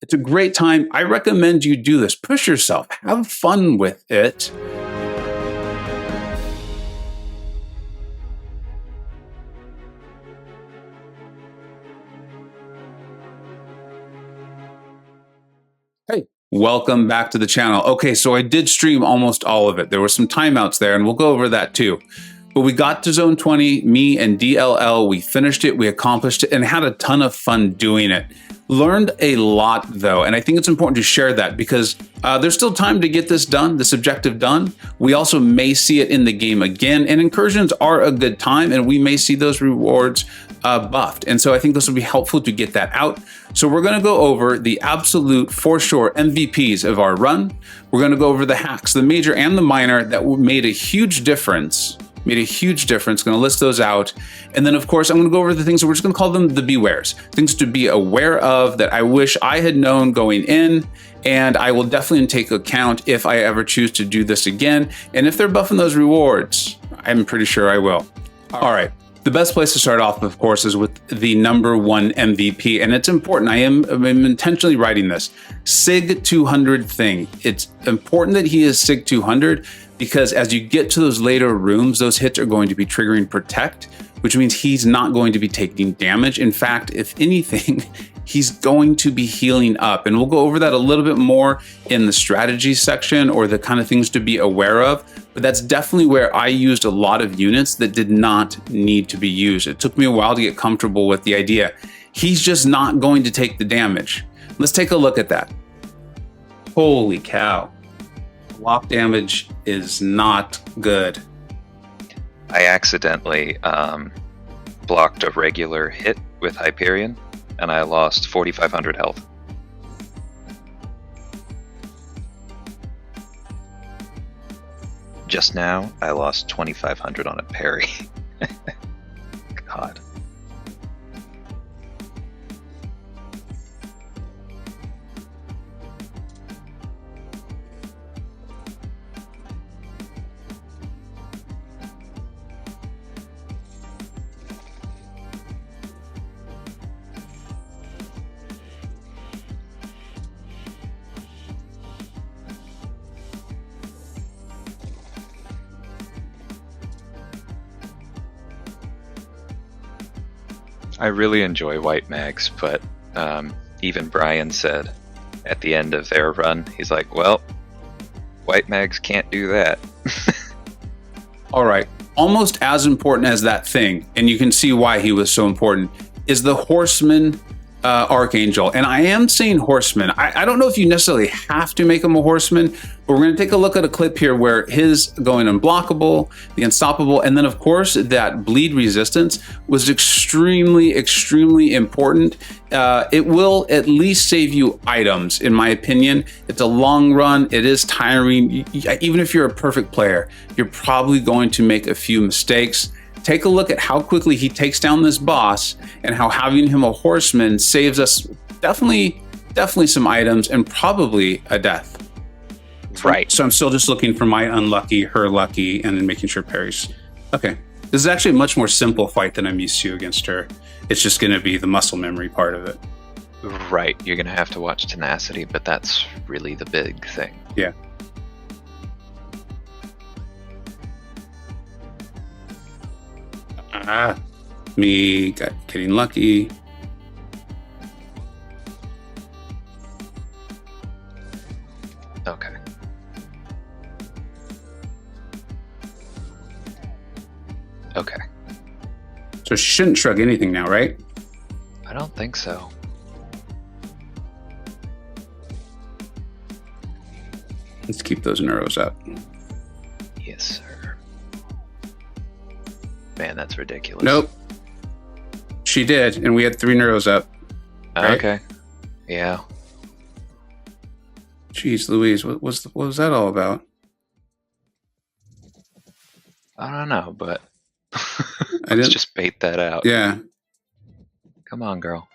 It's a great time. I recommend you do this. Push yourself. Have fun with it. Hey, welcome back to the channel. Okay, so I did stream almost all of it. There were some timeouts there, and we'll go over that too. But we got to Zone 20, me and DLL, we finished it, we accomplished it, and had a ton of fun doing it. Learned a lot though, and I think it's important to share that because there's still time to get this done, this objective done. We also may see it in the game again, and incursions are a good time, and we may see those rewards buffed. And so I think this will be helpful to get that out. So we're gonna go over the absolute, for sure, MVPs of our run. We're gonna go over the hacks, the major and the minor, that made a huge difference. Going to list those out. And then of course, I'm going to go over the things that we're just going to call them the bewares, things to be aware of that I wish I had known going in. And I will definitely take account if I ever choose to do this again. And if they're buffing those rewards, I'm pretty sure I will. All right. The best place to start off, of course, is with the #1 MVP. And it's important. I'm intentionally writing this SIG 200 thing. It's important that he is SIG 200 because as you get to those later rooms, those hits are going to be triggering protect, which means he's not going to be taking damage. In fact, if anything, he's going to be healing up. And we'll go over that a little bit more in the strategy section or the kind of things to be aware of. But that's definitely where I used a lot of units that did not need to be used. It took me a while to get comfortable with the idea. He's just not going to take the damage. Let's take a look at that. Holy cow. Block damage is not good. I accidentally blocked a regular hit with Hyperion, and I lost 4,500 health. Just now, I lost 2,500 on a parry. God. I really enjoy white mags, but even Brian said at the end of their run, he's like, well, white mags can't do that. All right, almost as important as that thing, and you can see why he was so important, is the Horseman Archangel. And I am saying Horseman. I don't know if you necessarily have to make him a Horseman, but we're going to take a look at a clip here where his going unblockable, the unstoppable, and then of course that bleed resistance was extremely, extremely important. It will at least save you items, in my opinion. It's a long run. It is tiring. Even if you're a perfect player, you're probably going to make a few mistakes. Take a look at how quickly he takes down this boss and how having him a Horseman saves us definitely some items and probably a death. Right. So I'm still just looking for my unlucky, her lucky, and then making sure parries. Okay. This is actually a much more simple fight than I'm used to against her. It's just going to be the muscle memory part of it. Right. You're going to have to watch tenacity, but that's really the big thing. Yeah. Me getting lucky. Okay. Okay. So she shouldn't shrug anything now, right? I don't think so. Let's keep those neuros up. Yes, sir. Man, that's ridiculous. Nope. She did, and we had 3 neuros up. Right? Okay. Yeah. Jeez Louise, what was that all about? I don't know, but I let's didn't just bait that out. Yeah. Come on, girl.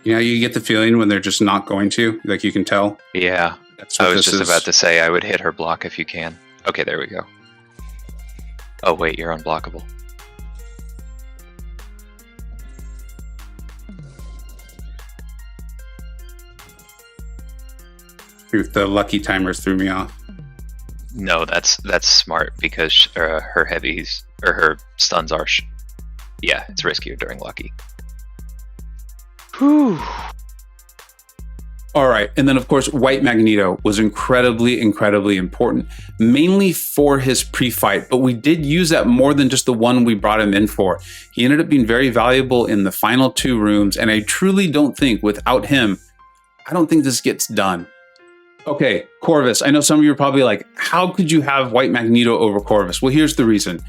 You know, you get the feeling when they're just not going to, like you can tell. Yeah. That's what I was this just is. about to say I would hit her block if you can. Okay, there we go. Oh wait, you're unblockable. Truth, the lucky timers threw me off. No, that's smart because her heavies or her stuns are. Yeah, it's riskier during lucky. Whew. All right. And then, of course, White Magneto was incredibly, incredibly important, mainly for his pre-fight. But we did use that more than just the one we brought him in for. He ended up being very valuable in the final 2 rooms. And I truly don't think without him, I don't think this gets done. Okay, Corvus. I know some of you are probably like, how could you have White Magneto over Corvus? Well, here's the reason.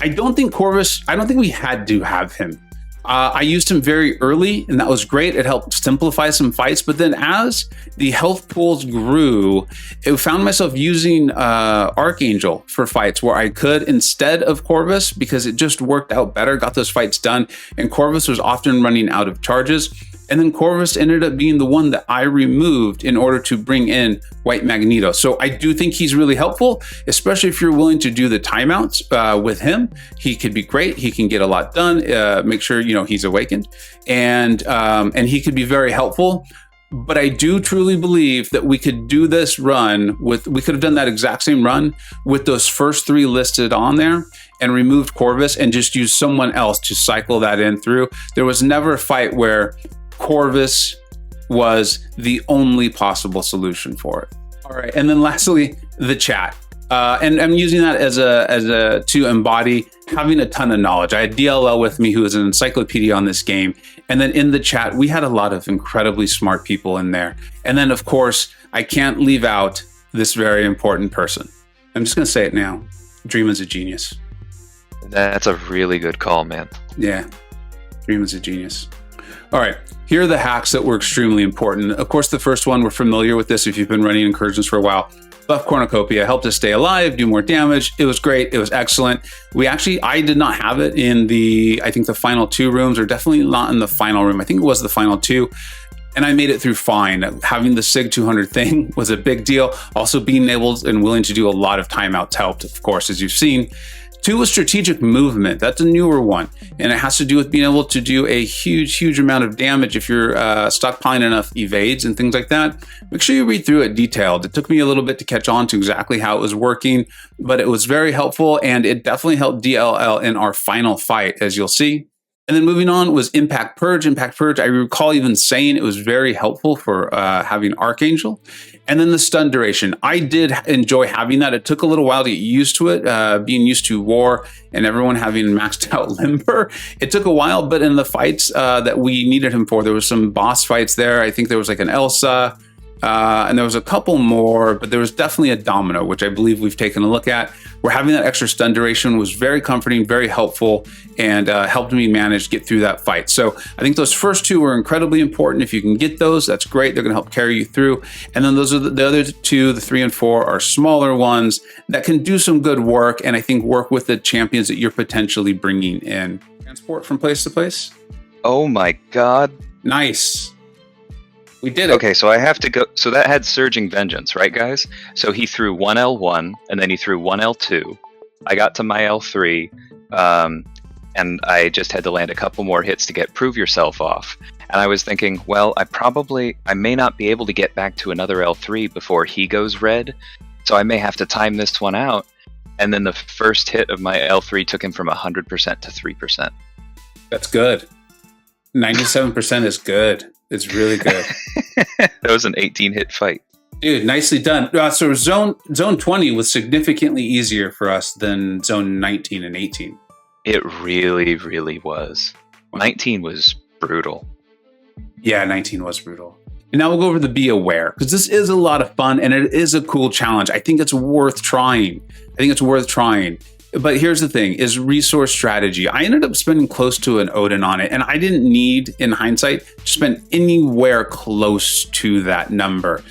I don't think we had to have him. I used him very early, and that was great. It helped simplify some fights. But then as the health pools grew, I found myself using Archangel for fights where I could instead of Corvus, because it just worked out better, got those fights done. And Corvus was often running out of charges. And then Corvus ended up being the one that I removed in order to bring in White Magneto. So I do think he's really helpful, especially if you're willing to do the timeouts with him. He could be great. He can get a lot done. Make sure he's awakened, and he could be very helpful. But I do truly believe that we could do this run we could have done that exact same run with those first 3 listed on there and removed Corvus and just used someone else to cycle that in through. There was never a fight where Corvus was the only possible solution for it. All right, and then lastly, the chat. And I'm using that as a to embody having a ton of knowledge. I had DLL with me, who is an encyclopedia on this game, and then in the chat we had a lot of incredibly smart people in there. And then, of course, I can't leave out this very important person. I'm just going to say it now. Dream is a genius. That's a really good call, man. Yeah, Dream is a genius. All right, here are the hacks that were extremely important. Of course, the first one, we're familiar with this if you've been running Incursions for a while. Buff Cornucopia helped us stay alive, do more damage. It was great. It was excellent. I did not have it in I think the final 2 rooms, or definitely not in the final room. I think it was the final 2. And I made it through fine. Having the SIG 200 thing was a big deal. Also being able and willing to do a lot of timeouts helped, of course, as you've seen. 2 was strategic movement. That's a newer one. And it has to do with being able to do a huge, huge amount of damage if you're stockpiling enough evades and things like that. Make sure you read through it detailed. It took me a little bit to catch on to exactly how it was working, but it was very helpful, and it definitely helped DLL in our final fight, as you'll see. And then moving on was Impact Purge. Impact Purge, I recall even saying it was very helpful for having Archangel. And then the stun duration. I did enjoy having that. It took a little while to get used to it, being used to War and everyone having maxed out Limber. It took a while, but in the fights that we needed him for, there was some boss fights there. I think there was like an Elsa, and there was a couple more, but there was definitely a Domino, which I believe we've taken a look at, where having that extra stun duration was very comforting, very helpful, and helped me manage to get through that fight. So I think those first 2 were incredibly important. If you can get those, that's great. They're going to help carry you through. And then those are the other 2, the 3 and 4, are smaller ones that can do some good work, and I think work with the champions that you're potentially bringing in. Transport from place to place. Oh my god. Nice. We did it. Okay, so I have to go. So that had Surging Vengeance, right, guys? So he threw 1 L1, and then he threw 1 L2. I got to my L3, and I just had to land a couple more hits to get Prove Yourself off. And I was thinking, well, I may not be able to get back to another L3 before he goes red, so I may have to time this one out. And then the first hit of my L3 took him from 100% to 3%. That's good. 97% is good. It's really good. That was an 18-hit fight. Dude, nicely done. So zone 20 was significantly easier for us than zone 19 and 18. It really, really was. 19 was brutal. Yeah, 19 was brutal. And now we'll go over the Be Aware, because this is a lot of fun and it is a cool challenge. I think it's worth trying. But here's the thing, is resource strategy. I ended up spending close to an Odin on it, and I didn't need, in hindsight, to spend anywhere close to that number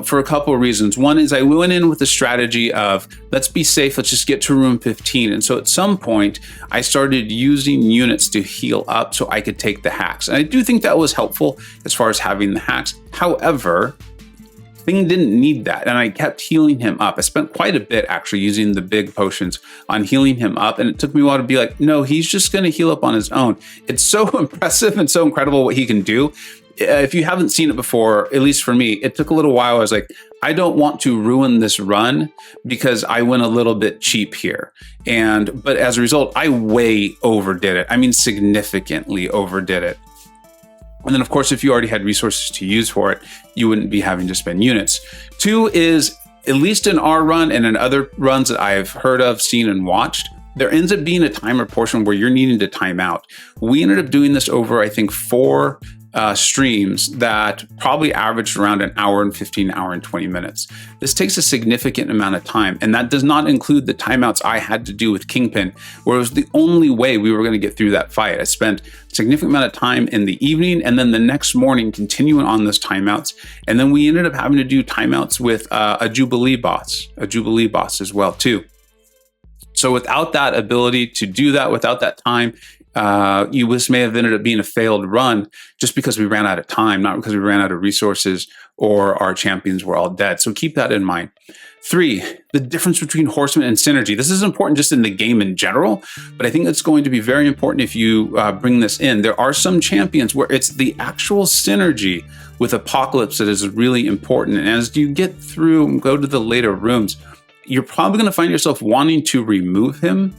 for a couple of reasons. One is I went in with the strategy of, let's be safe, let's just get to room 15. And so at some point, I started using units to heal up so I could take the hacks. And I do think that was helpful as far as having the hacks. However, Thing didn't need that, and I kept healing him up. I spent quite a bit actually using the big potions on healing him up, and it took me a while to be like, no, he's just going to heal up on his own. It's so impressive and so incredible what he can do. if you haven't seen it before, at least for me, it took a little while. I was like, I don't want to ruin this run because I went a little bit cheap here. But as a result, I way overdid it. I mean, significantly overdid it. And then, of course, if you already had resources to use for it, you wouldn't be having to spend units. 2 is, at least in our run and in other runs that I've heard of, seen, and watched, there ends up being a timer portion where you're needing to time out. We ended up doing this over, I think, 4 streams that probably averaged around an hour and 15, hour and 20 minutes. This takes a significant amount of time, and that does not include the timeouts I had to do with Kingpin, where it was the only way we were going to get through that fight. I spent a significant amount of time in the evening, and then the next morning continuing on those timeouts, and then we ended up having to do timeouts with a Jubilee boss as well too. So without that ability to do that, without that time, this may have ended up being a failed run just because we ran out of time, not because we ran out of resources or our champions were all dead. So keep that in mind. 3, the difference between Horseman and Synergy. This is important just in the game in general, but I think it's going to be very important if you bring this in. There are some champions where it's the actual synergy with Apocalypse that is really important. And as you get through and go to the later rooms, you're probably going to find yourself wanting to remove him.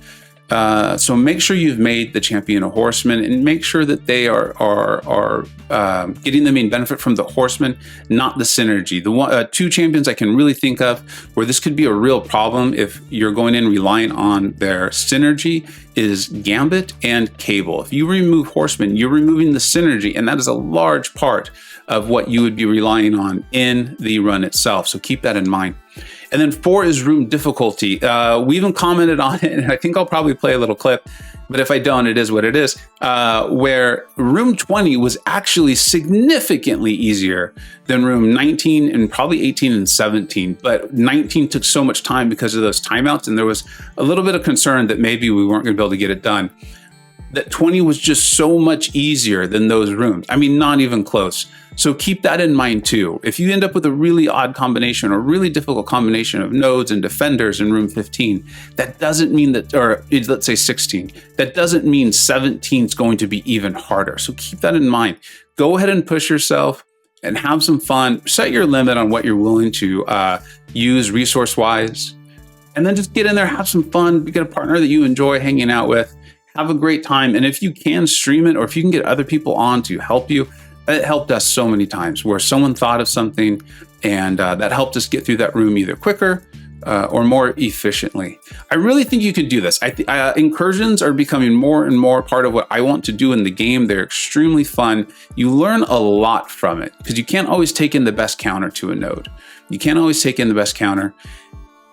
So make sure you've made the champion a Horseman, and make sure that they are getting the main benefit from the Horseman, not the synergy. The 2 champions I can really think of where this could be a real problem if you're going in relying on their synergy is Gambit and Cable. If you remove Horseman, you're removing the synergy, and that is a large part of what you would be relying on in the run itself. So keep that in mind. And then 4 is room difficulty. We even commented on it, and I think I'll probably play a little clip, but if I don't, it is what it is, where room 20 was actually significantly easier than room 19 and probably 18 and 17. But 19 took so much time because of those timeouts, and there was a little bit of concern that maybe we weren't going to be able to get it done. That 20 was just so much easier than those rooms. I mean, not even close. So keep that in mind too. If you end up with a really odd combination or really difficult combination of nodes and defenders in room 15, that doesn't mean that, or let's say 16, that doesn't mean 17 is going to be even harder. So keep that in mind. Go ahead and push yourself and have some fun. Set your limit on what you're willing to use resource-wise, and then just get in there, have some fun, get a partner that you enjoy hanging out with, have a great time. And if you can stream it, or if you can get other people on to help you, it helped us so many times where someone thought of something and that helped us get through that room either quicker or more efficiently. I really think you could do this. Incursions are becoming more and more part of what I want to do in the game. They're extremely fun. You learn a lot from it because you can't always take in the best counter to a node. You can't always take in the best counter.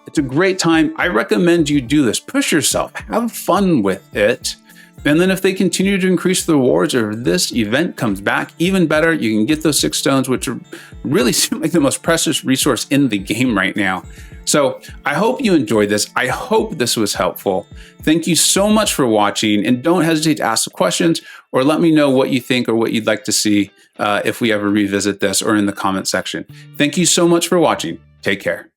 It's a great time. I recommend you do this. Push yourself. Have fun with it. And then if they continue to increase the rewards, or if this event comes back, even better, you can get those 6 stones, which really seem like the most precious resource in the game right now. So I hope you enjoyed this. I hope this was helpful. Thank you so much for watching, and don't hesitate to ask some questions or let me know what you think or what you'd like to see if we ever revisit this, or in the comment section. Thank you so much for watching. Take care.